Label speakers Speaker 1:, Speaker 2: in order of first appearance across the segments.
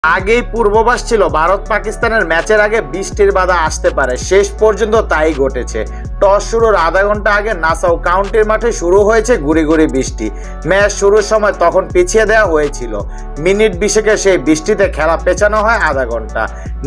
Speaker 1: আগেই পূর্বাভাস ছিল ভারত পাকিস্তানের ম্যাচের আগে বৃষ্টির বাধা আসতে পারে, শেষ পর্যন্ত তাই ঘটেছে। টস শুরুর আধা ঘন্টা আগে নাসাউ কাউন্টির মাঠে শুরু হয়েছে গুড়ি গুড়ি বৃষ্টি। ম্যাচ শুরুর সময় তখন পিছিয়ে দেওয়া হয়েছিল। মিনিট 20 সেই বৃষ্টিতে খেলা পেছানো হয় আধা ঘন্টা।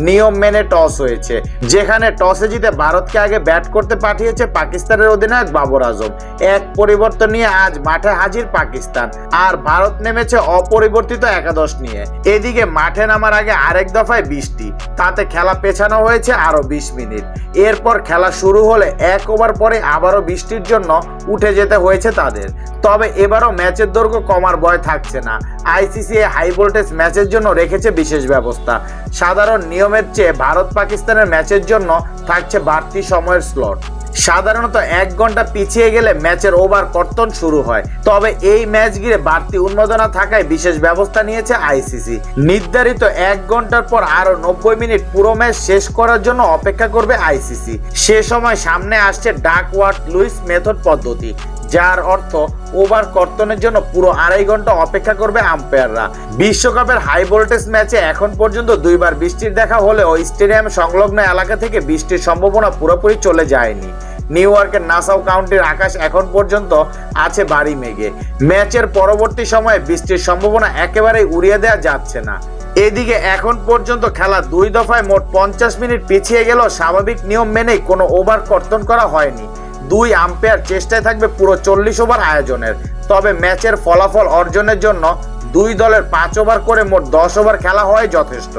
Speaker 1: নিয়ম মেনে টস হয়েছে, যেখানে টসে জিতে ভারতকে আগে ব্যাট করতে পাঠিয়েছে পাকিস্তানের অধিনায়ক বাবর আজম। এক পরিবর্তন নিয়ে আজ মাঠে হাজির পাকিস্তান, আর ভারত নেমেছে অপরিবর্তিত একাদশ নিয়ে। এদিকে মাঠে নামার আগে আরেক দফায় বৃষ্টি, তাতে খেলা পেছানো হয়েছে আরো 20 মিনিট। এরপর খেলা শুরু হলে 1 ওভার পরে আবারও বৃষ্টির জন্য উঠে যেতে হয়েছে তাদের। তবে এবারও ম্যাচের দৈর্ঘ্য কমার ভয় থাকছে না। আইসিসি হাই ভোল্টেজ ম্যাচের জন্য রেখেছে বিশেষ ব্যবস্থা। সাধারণ নিয়মের চেয়ে ভারত পাকিস্তানের ম্যাচের জন্য থাকছে বাড়তি সময়ের স্লট। সাধারণত 1 ঘন্টা পিছিয়ে গেলে ম্যাচের ওভার কর্তন শুরু হয়, তবে এই ম্যাচ ঘিরে বাড়তি উন্মাদনা থাকায় বিশেষ ব্যবস্থা নিয়েছে আইসিসি। নির্ধারিত 1 ঘন্টার পর আরো 90 মিনিট পুরো ম্যাচ শেষ করার জন্য অপেক্ষা করবে আইসিসি। সে সময় সামনে আসছে ডাকওয়ার্থ লুইস মেথড পদ্ধতি, যার অর্থ ওভার কর্তনের জন্য পুরো 2.5 ঘন্টা অপেক্ষা করবে আম্পায়াররা। বিশ্বকাপের হাই ভোল্টেজ ম্যাচে এখন পর্যন্ত 2 বার বৃষ্টির দেখা হলেও স্টেডিয়াম সংলগ্ন এলাকা থেকে বৃষ্টির সম্ভাবনা পুরোপুরি চলে যায়নি। নিউ ইয়র্কের নাসাউ কাউন্টির আকাশ এখন পর্যন্ত আছে ভারী মেঘে। ম্যাচের পরবর্তী সময়ে বৃষ্টির সম্ভাবনা একেবারেই উড়িয়ে দেওয়া যাচ্ছে না। এদিকে এখন পর্যন্ত খেলা 2 দফায় মোট 50 মিনিট পিছিয়ে গেলেও স্বাভাবিক নিয়ম মেনেই কোনো ওভার কর্তন করা হয়নি। 2 আম্পায়ার চেষ্টায় থাকবে পুরো 40 ওভার আয়োজনের। তবে ম্যাচের ফলাফল অর্জনের জন্য 2 দলের 5 ওভার করে মোট 10 ওভার খেলা হয় যথেষ্ট।